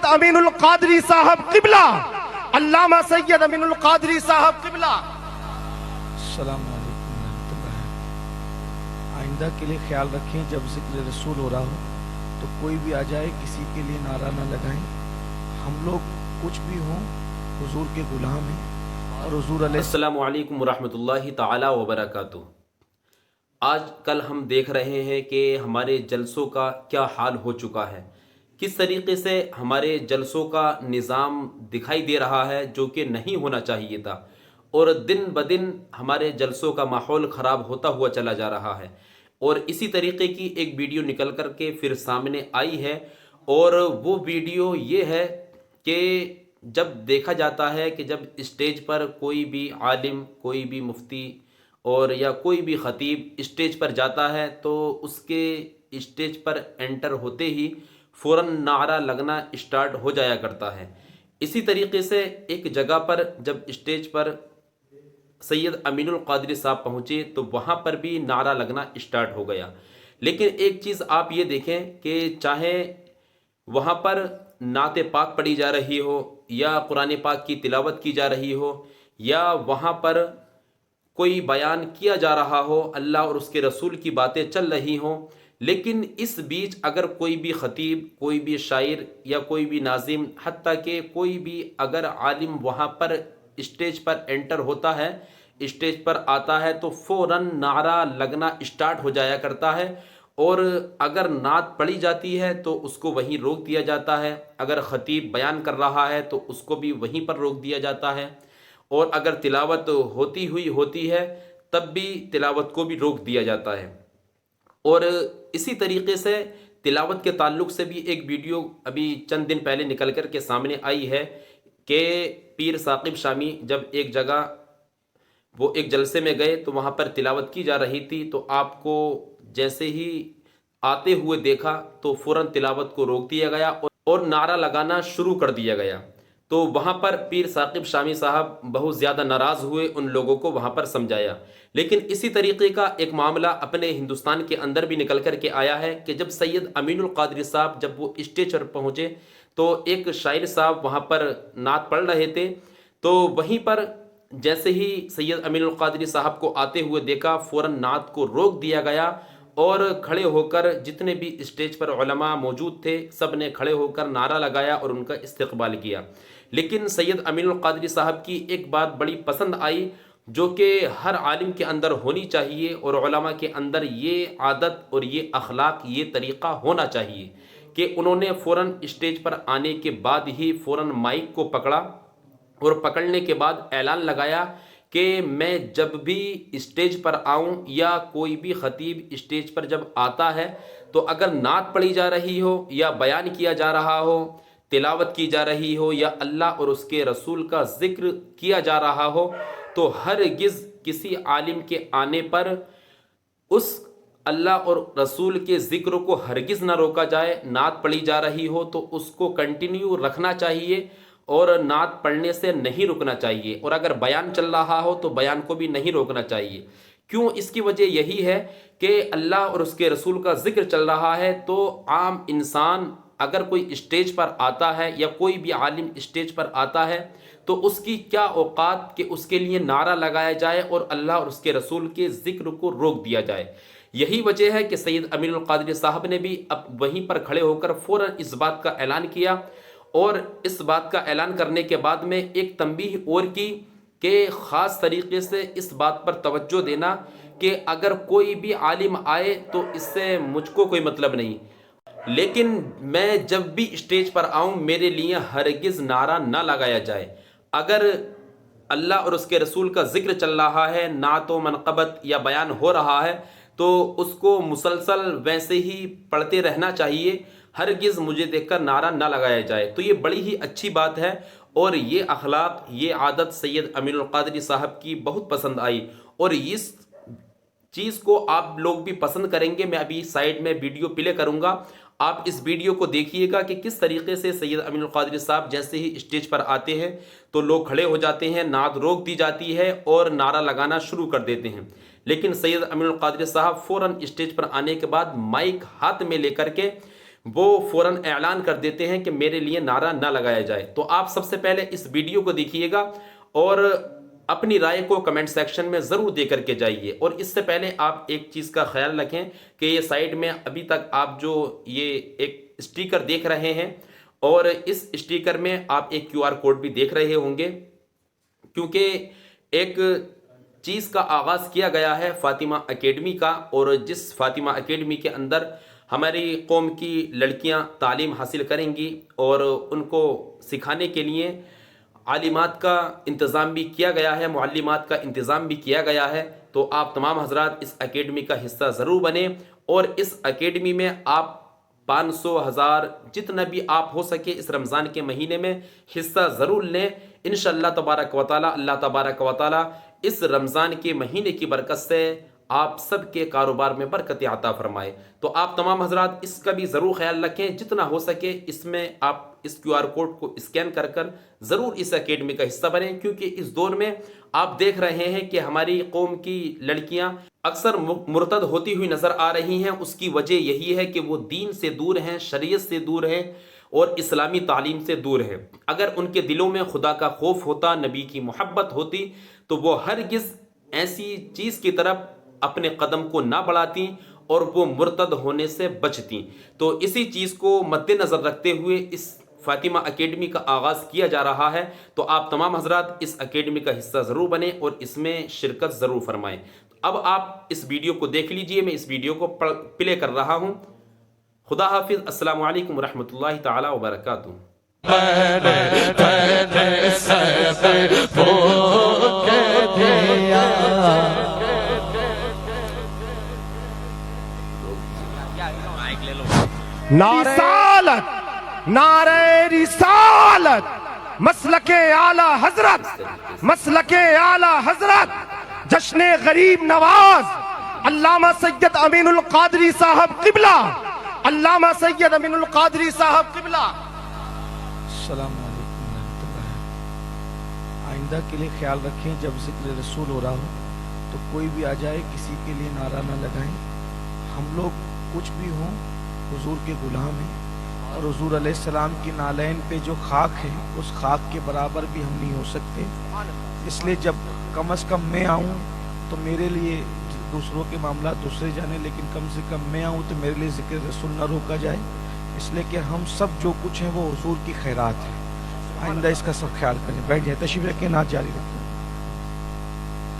امین القادری صاحب قبلہ، علامہ سید امین القادری صاحب قبلہ۔ السلام علیکم ورحمۃ اللہ۔ آئندہ کے لیے خیال رکھیں، جب ذکر رسول ہو رہا ہو تو کوئی بھی آ جائے کسی کے لیے نعرہ نہ لگائیں۔ ہم لوگ کچھ بھی ہوں حضور کے غلام ہیں اور حضور علیہ السلام علیکم ورحمۃ اللہ تعالی وبرکاتہ۔ آج کل ہم دیکھ رہے ہیں کہ ہمارے جلسوں کا کیا حال ہو چکا ہے، کس طریقے سے ہمارے جلسوں کا نظام دکھائی دے رہا ہے جو کہ نہیں ہونا چاہیے تھا، اور دن بدن ہمارے جلسوں کا ماحول خراب ہوتا ہوا چلا جا رہا ہے۔ اور اسی طریقے کی ایک ویڈیو نکل کر کے پھر سامنے آئی ہے، اور وہ ویڈیو یہ ہے کہ جب دیکھا جاتا ہے کہ جب اسٹیج پر کوئی بھی عالم، کوئی بھی مفتی اور یا کوئی بھی خطیب اسٹیج پر جاتا ہے تو اس کے اسٹیج پر انٹر ہوتے ہی فوراً نعرہ لگنا اسٹارٹ ہو جایا کرتا ہے۔ اسی طریقے سے ایک جگہ پر جب اسٹیج پر سید امین القادری صاحب پہنچے تو وہاں پر بھی نعرہ لگنا اسٹارٹ ہو گیا۔ لیکن ایک چیز آپ یہ دیکھیں کہ چاہے وہاں پر نعت پاک پڑھی جا رہی ہو یا قرآن پاک کی تلاوت کی جا رہی ہو یا وہاں پر کوئی بیان کیا جا رہا ہو، اللہ اور اس کے رسول کی باتیں چل رہی ہوں، لیکن اس بیچ اگر کوئی بھی خطیب، کوئی بھی شاعر یا کوئی بھی ناظم، حتیٰ کہ کوئی بھی اگر عالم وہاں پر اسٹیج پر انٹر ہوتا ہے، اسٹیج پر آتا ہے تو فوراً نعرہ لگنا اسٹارٹ ہو جایا کرتا ہے، اور اگر نعت پڑھی جاتی ہے تو اس کو وہیں روک دیا جاتا ہے، اگر خطیب بیان کر رہا ہے تو اس کو بھی وہیں پر روک دیا جاتا ہے، اور اگر تلاوت ہوتی ہے تب بھی تلاوت کو بھی روک دیا جاتا ہے۔ اور اسی طریقے سے تلاوت کے تعلق سے بھی ایک ویڈیو ابھی چند دن پہلے نکل کر کے سامنے آئی ہے کہ پیر ثاقب شامی جب ایک جگہ وہ ایک جلسے میں گئے تو وہاں پر تلاوت کی جا رہی تھی، تو آپ کو جیسے ہی آتے ہوئے دیکھا تو فوراً تلاوت کو روک دیا گیا اور نعرہ لگانا شروع کر دیا گیا۔ تو وہاں پر پیر ثاقب شامی صاحب بہت زیادہ ناراض ہوئے، ان لوگوں کو وہاں پر سمجھایا۔ لیکن اسی طریقے کا ایک معاملہ اپنے ہندوستان کے اندر بھی نکل کر کے آیا ہے کہ جب سید امین القادری صاحب جب وہ اسٹیج پر پہنچے تو ایک شاعر صاحب وہاں پر نعت پڑھ رہے تھے، تو وہیں پر جیسے ہی سید امین القادری صاحب کو آتے ہوئے دیکھا فوراً نعت کو روک دیا گیا، اور کھڑے ہو کر جتنے بھی اسٹیج پر علماء موجود تھے سب نے کھڑے ہو کر نعرہ لگایا اور ان کا استقبال کیا۔ لیکن سید امین القادری صاحب کی ایک بات بڑی پسند آئی جو کہ ہر عالم کے اندر ہونی چاہیے، اور علماء کے اندر یہ عادت اور یہ اخلاق، یہ طریقہ ہونا چاہیے کہ انہوں نے فوراً اسٹیج پر آنے کے بعد ہی فوراً مائک کو پکڑا، اور پکڑنے کے بعد اعلان لگایا کہ میں جب بھی اسٹیج پر آؤں یا کوئی بھی خطیب اسٹیج پر جب آتا ہے تو اگر نعت پڑھی جا رہی ہو یا بیان کیا جا رہا ہو، تلاوت کی جا رہی ہو یا اللہ اور اس کے رسول کا ذکر کیا جا رہا ہو، تو ہرگز کسی عالم کے آنے پر اس اللہ اور رسول کے ذکر کو ہرگز نہ روکا جائے۔ نعت پڑھی جا رہی ہو تو اس کو کنٹینیو رکھنا چاہیے اور نعت پڑھنے سے نہیں رکنا چاہیے، اور اگر بیان چل رہا ہو تو بیان کو بھی نہیں روکنا چاہیے۔ کیوں؟ اس کی وجہ یہی ہے کہ اللہ اور اس کے رسول کا ذکر چل رہا ہے، تو عام انسان اگر کوئی اسٹیج پر آتا ہے یا کوئی بھی عالم اسٹیج پر آتا ہے تو اس کی کیا اوقات کہ اس کے لیے نعرہ لگایا جائے اور اللہ اور اس کے رسول کے ذکر کو روک دیا جائے۔ یہی وجہ ہے کہ سید امین القادری صاحب نے بھی اب وہیں پر کھڑے ہو کر فوراً اس بات کا اعلان کیا، اور اس بات کا اعلان کرنے کے بعد میں ایک تنبیہ اور کی کہ خاص طریقے سے اس بات پر توجہ دینا کہ اگر کوئی بھی عالم آئے تو اس سے مجھ کو کوئی مطلب نہیں، لیکن میں جب بھی اسٹیج پر آؤں میرے لیے ہرگز نعرہ نہ لگایا جائے۔ اگر اللہ اور اس کے رسول کا ذکر چل رہا ہے، نعت و منقبت یا بیان ہو رہا ہے، تو اس کو مسلسل ویسے ہی پڑھتے رہنا چاہیے، ہرگز مجھے دیکھ کر نعرہ نہ لگایا جائے۔ تو یہ بڑی ہی اچھی بات ہے، اور یہ اخلاق، یہ عادت سید امین القادری صاحب کی بہت پسند آئی، اور اس چیز کو آپ لوگ بھی پسند کریں گے۔ میں ابھی سائیڈ میں ویڈیو پلے کروں گا، آپ اس ویڈیو کو دیکھیے گا کہ کس طریقے سے سید امین القادری صاحب جیسے ہی اسٹیج پر آتے ہیں تو لوگ کھڑے ہو جاتے ہیں، نعت روک دی جاتی ہے اور نعرہ لگانا شروع کر دیتے ہیں۔ لیکن سید امین القادری صاحب فوراً اسٹیج پر آنے کے بعد مائک ہاتھ میں لے کر کے وہ فوراً اعلان کر دیتے ہیں کہ میرے لیے نعرہ نہ لگایا جائے۔ تو آپ سب سے پہلے اس ویڈیو کو دیکھیے گا اور اپنی رائے کو کمنٹ سیکشن میں ضرور دے کر کے جائیے۔ اور اس سے پہلے آپ ایک چیز کا خیال رکھیں کہ یہ سائٹ میں ابھی تک آپ جو یہ ایک اسٹیکر دیکھ رہے ہیں اور اس اسٹیکر میں آپ ایک QR کوڈ بھی دیکھ رہے ہوں گے، کیونکہ ایک چیز کا آغاز کیا گیا ہے فاطمہ اکیڈمی کا، اور جس فاطمہ اکیڈمی کے اندر ہماری قوم کی لڑکیاں تعلیم حاصل کریں گی اور ان کو سکھانے کے لیے عالمات کا انتظام بھی کیا گیا ہے، معلمات کا انتظام بھی کیا گیا ہے۔ تو آپ تمام حضرات اس اکیڈمی کا حصہ ضرور بنیں، اور اس اکیڈمی میں آپ 500 1000 جتنا بھی آپ ہو سکے اس رمضان کے مہینے میں حصہ ضرور لیں۔ انشاءاللہ تبارک و تعالی اللہ تبارک و تعالی اس رمضان کے مہینے کی برکت سے آپ سب کے کاروبار میں برکت عطا فرمائے۔ تو آپ تمام حضرات اس کا بھی ضرور خیال رکھیں، جتنا ہو سکے اس میں آپ اس QR کوڈ کو اسکین کر کر ضرور اس اکیڈمی کا حصہ بنیں، کیونکہ اس دور میں آپ دیکھ رہے ہیں کہ ہماری قوم کی لڑکیاں اکثر مرتد ہوتی ہوئی نظر آ رہی ہیں۔ اس کی وجہ یہی ہے کہ وہ دین سے دور ہیں، شریعت سے دور ہیں اور اسلامی تعلیم سے دور ہیں۔ اگر ان کے دلوں میں خدا کا خوف ہوتا، نبی کی محبت ہوتی، تو وہ ہرگز ایسی چیز کی طرف اپنے قدم کو نہ بڑھاتی اور وہ مرتد ہونے سے بچتی۔ تو اسی چیز کو مد نظر رکھتے ہوئے اس فاطمہ اکیڈمی کا آغاز کیا جا رہا ہے۔ تو آپ تمام حضرات اس اکیڈمی کا حصہ ضرور بنیں اور اس میں شرکت ضرور فرمائیں۔ اب آپ اس ویڈیو کو دیکھ لیجئے، میں اس ویڈیو کو پلے کر رہا ہوں۔ خدا حافظ، السلام علیکم ورحمۃ اللہ تعالی وبرکاتہ۔ رسالت، نعرہ رسالت، مسلک اعلی حضرت، مسلک اعلی حضرت، جشن غریب نواز علامہ سید امین القادری صاحب قبلہ، علامہ سید امین القادری صاحب قبلہ۔ السلام علیکم ورحمۃ اللہ۔ آئندہ کے لیے خیال رکھیں، جب ذکر رسول ہو رہا ہو تو کوئی بھی آ جائے کسی کے لیے نعرہ نہ لگائیں۔ ہم لوگ کچھ بھی ہوں حضور کے غلام ہیں، اور حضور علیہ السلام کی نالین پہ جو خاک ہے اس خاک کے برابر بھی ہم نہیں ہو سکتے۔ اس لیے جب کم از کم میں آؤں تو میرے لیے دوسروں کے معاملات دوسرے جانے، لیکن کم سے کم میں آؤں تو میرے لیے ذکر رسول نہ روکا جائے، اس لیے کہ ہم سب جو کچھ ہیں وہ حضور کی خیرات ہے۔ آئندہ اس کا سب خیال کریں۔ بیٹھ جائیں، تشریف رکھیں، نعت جاری رکھیں۔